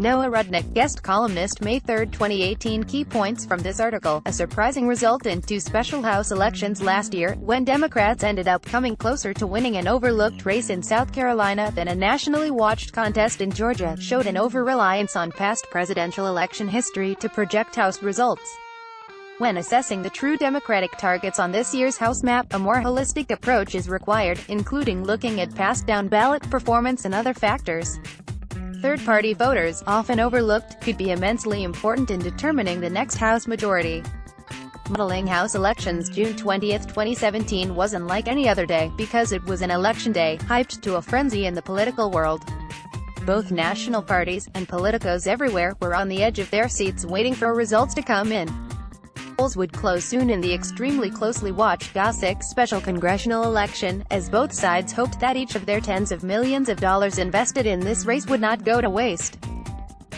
Noah Rudnick, guest columnist May 3, 2018. Key points from this article: a surprising result in two special House elections last year, when Democrats ended up coming closer to winning an overlooked race in South Carolina than a nationally watched contest in Georgia, showed an over-reliance on past presidential election history to project House results. When assessing the true Democratic targets on this year's House map, a more holistic approach is required, including looking at past down-ballot performance and other factors. Third-party voters, often overlooked, could be immensely important in determining the next House majority. Modeling House elections June 20, 2017 was unlike any other day, because it was an election day, hyped to a frenzy in the political world. Both national parties, and politicos everywhere, were on the edge of their seats waiting for results to come in. Polls would close soon in the extremely closely watched GA6 special congressional election, as both sides hoped that each of their tens of millions of dollars invested in this race would not go to waste.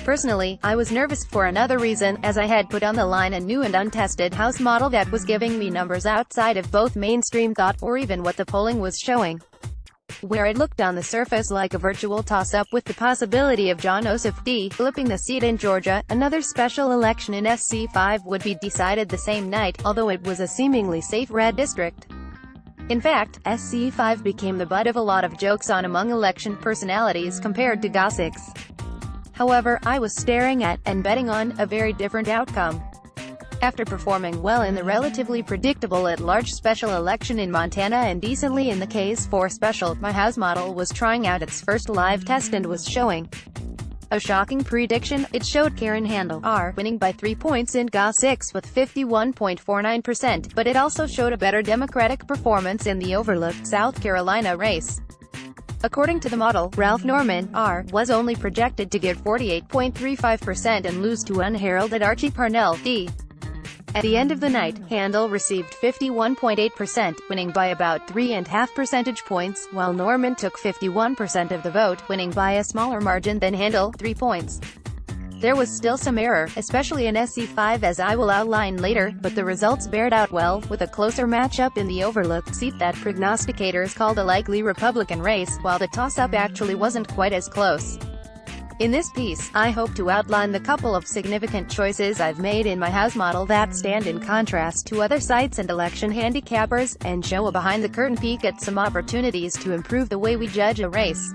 Personally, I was nervous for another reason, as I had put on the line a new and untested House model that was giving me numbers outside of both mainstream thought or even what the polling was showing, where it looked on the surface like a virtual toss-up with the possibility of John Ossoff flipping the seat in Georgia. Another special election in SC5 would be decided the same night, although it was a seemingly safe red district. In fact, SC5 became the butt of a lot of jokes on among election personalities compared to GA6. However, I was staring at, and betting on, a very different outcome. After performing well in the relatively predictable at-large special election in Montana and decently in the Case 4 special, my House model was trying out its first live test and was showing a shocking prediction. It showed Karen Handel winning by 3 points in GA6 with 51.49%, but it also showed a better Democratic performance in the overlooked South Carolina race. According to the model, Ralph Norman was only projected to get 48.35% and lose to unheralded Archie Parnell At the end of the night, Handel received 51.8%, winning by about 3.5 percentage points, while Norman took 51% of the vote, winning by a smaller margin than Handel, 3 points. There was still some error, especially in SC5 as I will outline later, but the results bared out well, with a closer matchup in the overlooked seat that prognosticators called a likely Republican race, while the toss-up actually wasn't quite as close. In this piece, I hope to outline the couple of significant choices I've made in my House model that stand in contrast to other sites and election handicappers, and show a behind-the-curtain peek at some opportunities to improve the way we judge a race.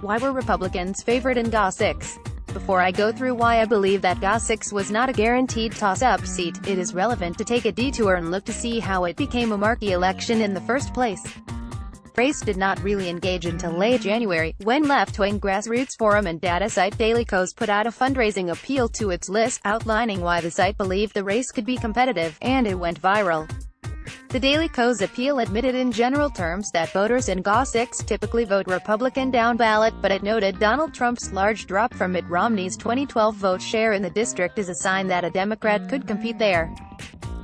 Why were Republicans favored in GA6? Before I go through why I believe that GA6 was not a guaranteed toss-up seat, it is relevant to take a detour and look to see how it became a marquee election in the first place. Race did not really engage until late January, when left-wing grassroots forum and data site Daily Kos put out a fundraising appeal to its list, outlining why the site believed the race could be competitive, and it went viral. The Daily Kos appeal admitted in general terms that voters in GA6 typically vote Republican down ballot, but it noted Donald Trump's large drop from Mitt Romney's 2012 vote share in the district is a sign that a Democrat could compete there.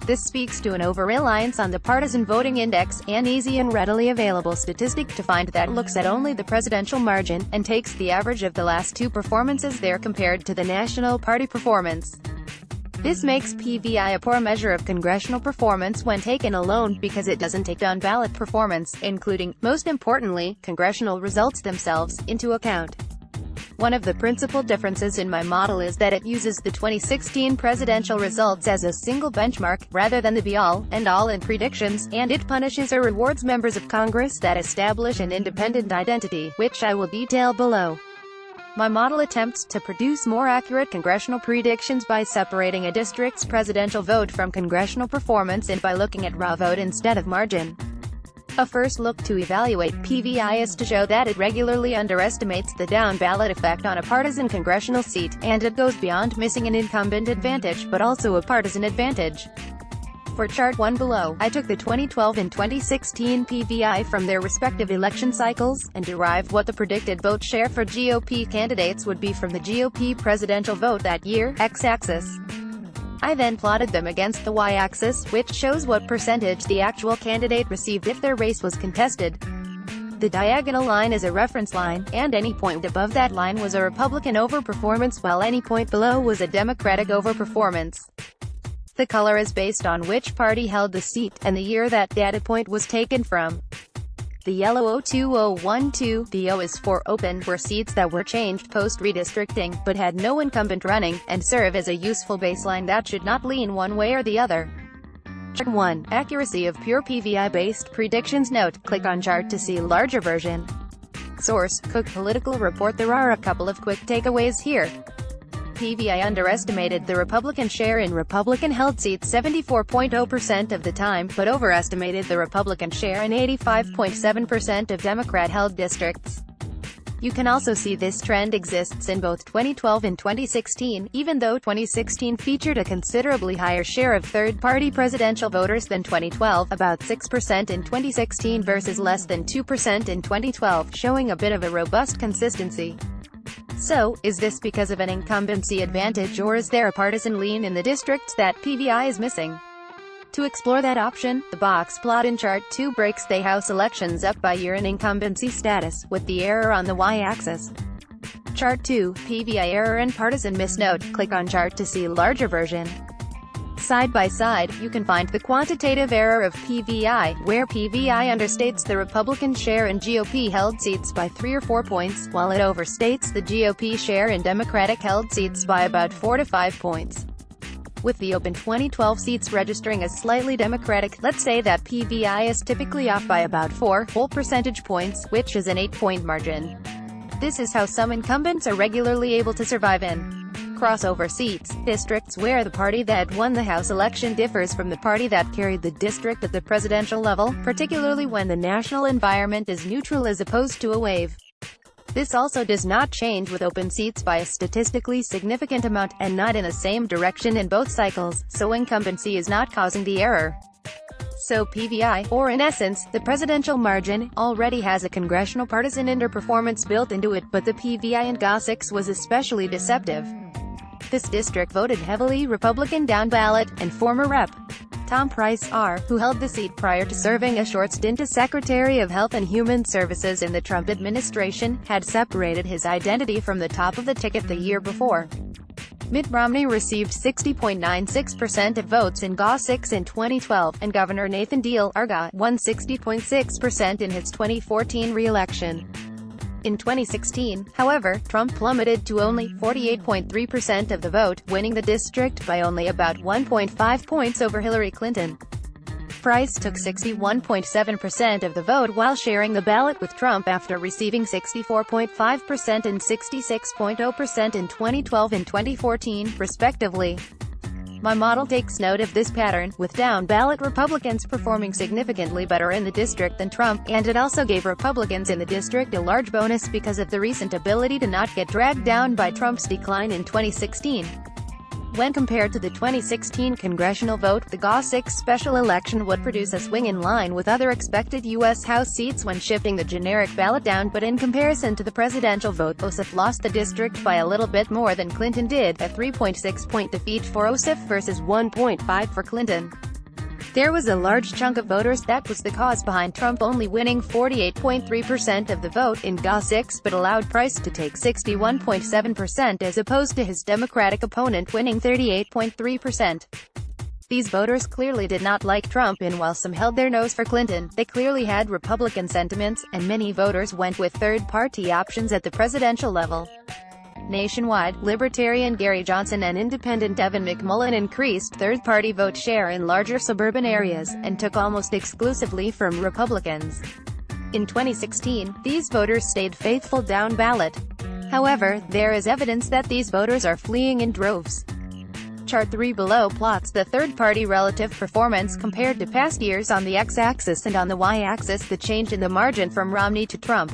This speaks to an over-reliance on the partisan voting index, an easy and readily available statistic to find that looks at only the presidential margin, and takes the average of the last two performances there compared to the national party performance. This makes PVI a poor measure of congressional performance when taken alone, because it doesn't take down-ballot performance, including, most importantly, congressional results themselves, into account. One of the principal differences in my model is that it uses the 2016 presidential results as a single benchmark, rather than the be-all, end-all in predictions, and it punishes or rewards members of Congress that establish an independent identity, which I will detail below. My model attempts to produce more accurate congressional predictions by separating a district's presidential vote from congressional performance and by looking at raw vote instead of margin. A first look to evaluate PVI is to show that it regularly underestimates the down-ballot effect on a partisan congressional seat, and it goes beyond missing an incumbent advantage, but also a partisan advantage. For Chart 1 below, I took the 2012 and 2016 PVI from their respective election cycles, and derived what the predicted vote share for GOP candidates would be from the GOP presidential vote that year, x-axis. I then plotted them against the y-axis, which shows what percentage the actual candidate received if their race was contested. The diagonal line is a reference line, and any point above that line was a Republican overperformance while any point below was a Democratic overperformance. The color is based on which party held the seat, and the year that data point was taken from. the yellow 02012. The O is for open were seats that were changed post-redistricting, but had no incumbent running, and serve as a useful baseline that should not lean one way or the other. Chart 1. Accuracy of pure PVI-based predictions. Note, click on chart to see larger version. Source, Cook Political Report. There are a couple of quick takeaways here. PVI underestimated the Republican share in Republican-held seats 74.0% of the time, but overestimated the Republican share in 85.7% of Democrat-held districts. You can also see this trend exists in both 2012 and 2016, even though 2016 featured a considerably higher share of third-party presidential voters than 2012, about 6% in 2016 versus less than 2% in 2012, showing a bit of a robust consistency. So, is this because of an incumbency advantage, or is there a partisan lean in the districts that PVI is missing? To explore that option, the box plot in Chart 2 breaks the House elections up by year in incumbency status, with the error on the y-axis. Chart 2, PVI error and partisan misnote. Click on chart to see larger version. Side by side, you can find the quantitative error of PVI, where PVI understates the Republican share in GOP-held seats by 3 or 4 points, while it overstates the GOP share in Democratic-held seats by about 4 to 5 points. With the open 2012 seats registering as slightly Democratic, let's say that PVI is typically off by about 4 whole percentage points, which is an 8-point margin. This is how some incumbents are regularly able to survive in crossover seats, districts where the party that won the House election differs from the party that carried the district at the presidential level, particularly when the national environment is neutral as opposed to a wave. This also does not change with open seats by a statistically significant amount, and not in the same direction in both cycles, so incumbency is not causing the error. So PVI, or in essence, the presidential margin, already has a congressional partisan underperformance built into it, but the PVI in GA6 was especially deceptive. This district voted heavily Republican down ballot, and former Rep. Tom Price, R., who held the seat prior to serving a short stint as Secretary of Health and Human Services in the Trump administration, had separated his identity from the top of the ticket the year before. Mitt Romney received 60.96% of votes in GA6 in 2012, and Governor Nathan Deal, RGA, won 60.6% in his 2014 re-election. In 2016, however, Trump plummeted to only 48.3% of the vote, winning the district by only about 1.5 points over Hillary Clinton. Price took 61.7% of the vote while sharing the ballot with Trump after receiving 64.5% and 66.0% in 2012 and 2014, respectively. My model takes note of this pattern, with down-ballot Republicans performing significantly better in the district than Trump, and it also gave Republicans in the district a large bonus because of the recent ability to not get dragged down by Trump's decline in 2016. When compared to the 2016 congressional vote, the GA6 special election would produce a swing in line with other expected U.S. House seats when shifting the generic ballot down, but in comparison to the presidential vote, Ossoff lost the district by a little bit more than Clinton did, a 3.6-point defeat for Ossoff versus 1.5 for Clinton. There was a large chunk of voters that was the cause behind Trump only winning 48.3% of the vote in GA6, but allowed Price to take 61.7% as opposed to his Democratic opponent winning 38.3%. These voters clearly did not like Trump, and while some held their nose for Clinton, they clearly had Republican sentiments, and many voters went with third-party options at the presidential level. Nationwide, Libertarian Gary Johnson and Independent Evan McMullin increased third-party vote share in larger suburban areas, and took almost exclusively from Republicans. In 2016, these voters stayed faithful down ballot. However, there is evidence that these voters are fleeing in droves. Chart 3 below plots the third-party relative performance compared to past years on the x-axis, and on the y-axis the change in the margin from Romney to Trump.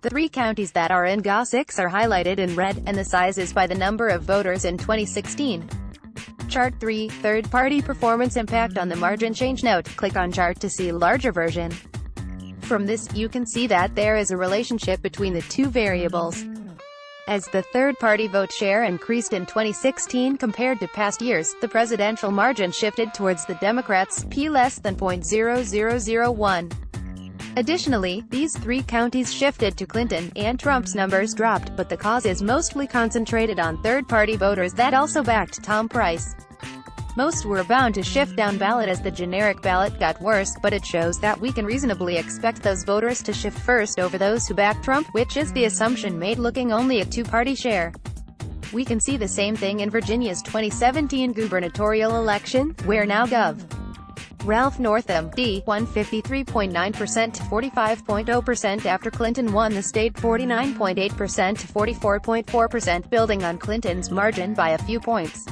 The 3 counties that are in GA6 are highlighted in red, and the size is by the number of voters in 2016. Chart 3, third-party performance impact on the margin change. Note, click on chart to see larger version. From this, you can see that there is a relationship between the two variables. As the third-party vote share increased in 2016 compared to past years, the presidential margin shifted towards the Democrats, p less than 0.0001. Additionally, these 3 counties shifted to Clinton, and Trump's numbers dropped, but the cause is mostly concentrated on third-party voters that also backed Tom Price. Most were bound to shift down ballot as the generic ballot got worse, but it shows that we can reasonably expect those voters to shift first over those who back Trump, which is the assumption made looking only at two-party share. We can see the same thing in Virginia's 2017 gubernatorial election, where now Gov. Ralph Northam, D, won 53.9% to 45.0% after Clinton won the state 49.8% to 44.4%, building on Clinton's margin by a few points.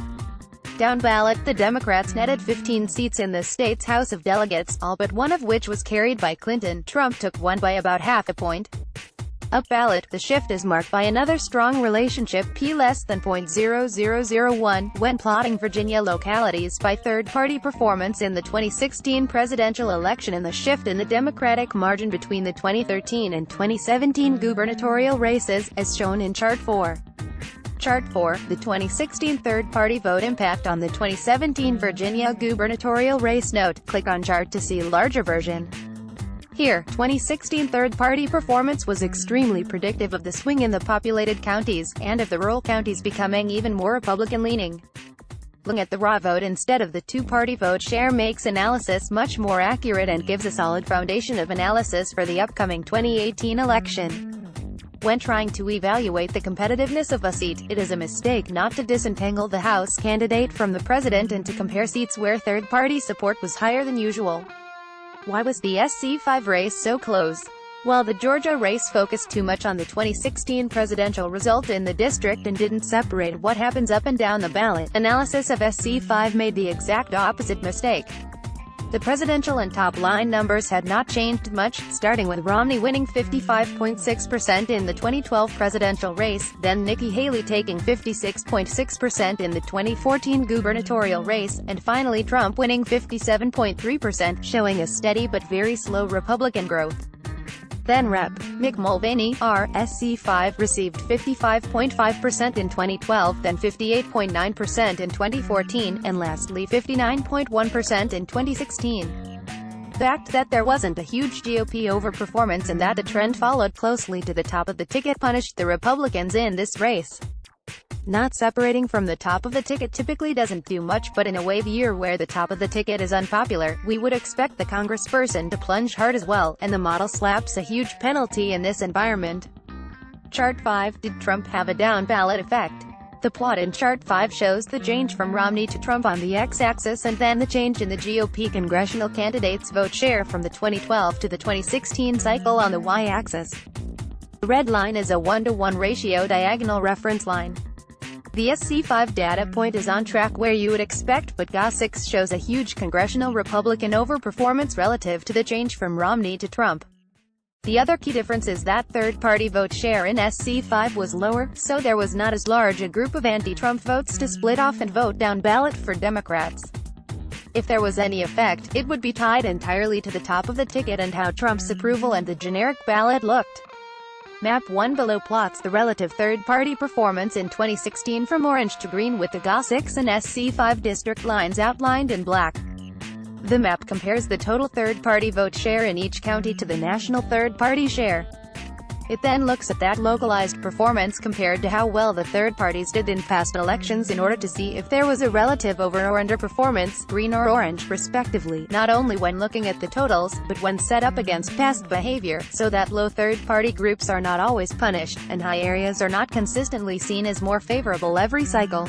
Down ballot, the Democrats netted 15 seats in the state's House of Delegates, all but one of which was carried by Clinton. Trump took one by about half a point. Up ballot, the shift is marked by another strong relationship, p less than .0001, when plotting Virginia localities by third-party performance in the 2016 presidential election and the shift in the Democratic margin between the 2013 and 2017 gubernatorial races, as shown in Chart 4. Chart 4, the 2016 third-party vote impact on the 2017 Virginia gubernatorial race. Note, click on chart to see larger version. Here, 2016 third-party performance was extremely predictive of the swing in the populated counties, and of the rural counties becoming even more Republican-leaning. Looking at the raw vote instead of the two-party vote share makes analysis much more accurate and gives a solid foundation of analysis for the upcoming 2018 election. When trying to evaluate the competitiveness of a seat, it is a mistake not to disentangle the House candidate from the president and to compare seats where third-party support was higher than usual. Why was the SC5 race so close? While the Georgia race focused too much on the 2016 presidential result in the district and didn't separate what happens up and down the ballot, analysis of SC5 made the exact opposite mistake. The presidential and top-line numbers had not changed much, starting with Romney winning 55.6% in the 2012 presidential race, then Nikki Haley taking 56.6% in the 2014 gubernatorial race, and finally Trump winning 57.3%, showing a steady but very slow Republican growth. Then Rep. Mick Mulvaney, R. SC5, received 55.5% in 2012, then 58.9% in 2014, and lastly 59.1% in 2016. The fact that there wasn't a huge GOP overperformance and that the trend followed closely to the top of the ticket punished the Republicans in this race. Not separating from the top of the ticket typically doesn't do much, but in a wave year where the top of the ticket is unpopular, we would expect the congressperson to plunge hard as well, and the model slaps a huge penalty in this environment. Chart 5, did Trump have a down-ballot effect? The plot in Chart 5 shows the change from Romney to Trump on the x-axis and then the change in the GOP congressional candidates' vote share from the 2012 to the 2016 cycle on the y-axis. The red line is a 1-to-1 ratio diagonal reference line. The SC5 data point is on track where you would expect, but GA6 shows a huge congressional Republican overperformance relative to the change from Romney to Trump. The other key difference is that third-party vote share in SC5 was lower, so there was not as large a group of anti-Trump votes to split off and vote down ballot for Democrats. If there was any effect, it would be tied entirely to the top of the ticket and how Trump's approval and the generic ballot looked. Map 1 below plots the relative third-party performance in 2016 from orange to green with the GA6 and SC5 district lines outlined in black. The map compares the total third-party vote share in each county to the national third-party share. It then looks at that localized performance compared to how well the third parties did in past elections in order to see if there was a relative over or underperformance, green or orange respectively, not only when looking at the totals, but when set up against past behavior, so that low third-party groups are not always punished, and high areas are not consistently seen as more favorable every cycle.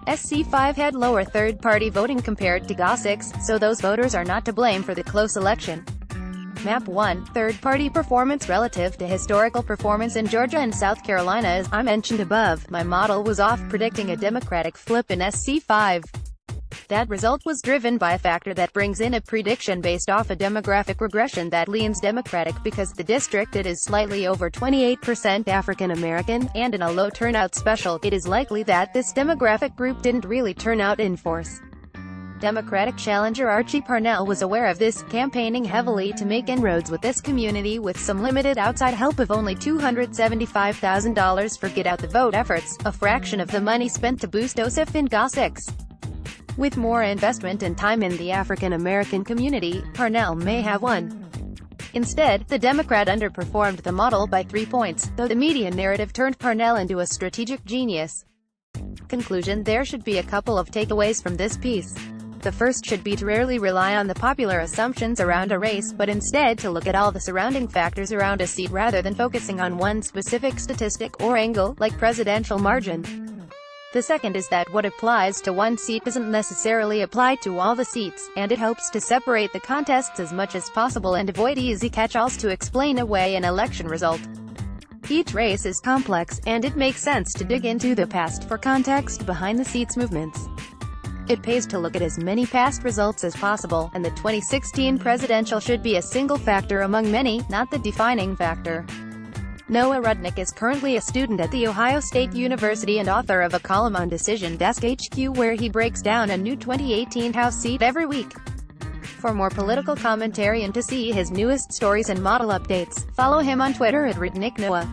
SC5 had lower third-party voting compared to GA6, so those voters are not to blame for the close election. Map 1, third-party performance relative to historical performance in Georgia and South Carolina. As I mentioned above, my model was off predicting a Democratic flip in SC5. That result was driven by a factor that brings in a prediction based off a demographic regression that leans Democratic because the district it is slightly over 28% African American, and in a low turnout special, it is likely that this demographic group didn't really turn out in force. Democratic challenger Archie Parnell was aware of this, campaigning heavily to make inroads with this community with some limited outside help of only $275,000 for get-out-the-vote efforts, a fraction of the money spent to boost Ossoff in GA6. With more investment and time in the African American community, Parnell may have won. Instead, the Democrat underperformed the model by 3 points, though the media narrative turned Parnell into a strategic genius. conclusion, there should be a couple of takeaways from this piece. The first should be to rarely rely on the popular assumptions around a race, but instead to look at all the surrounding factors around a seat rather than focusing on one specific statistic or angle, like presidential margin. The second is that what applies to one seat doesn't necessarily apply to all the seats, and it helps to separate the contests as much as possible and avoid easy catch-alls to explain away an election result. Each race is complex, and it makes sense to dig into the past for context behind the seats movements. It pays to look at as many past results as possible, and the 2016 presidential should be a single factor among many, not the defining factor. Noah Rudnick is currently a student at The Ohio State University and author of a column on Decision Desk HQ where he breaks down a new 2018 House seat every week. For more political commentary and to see his newest stories and model updates, follow him on Twitter at Rudnick Noah.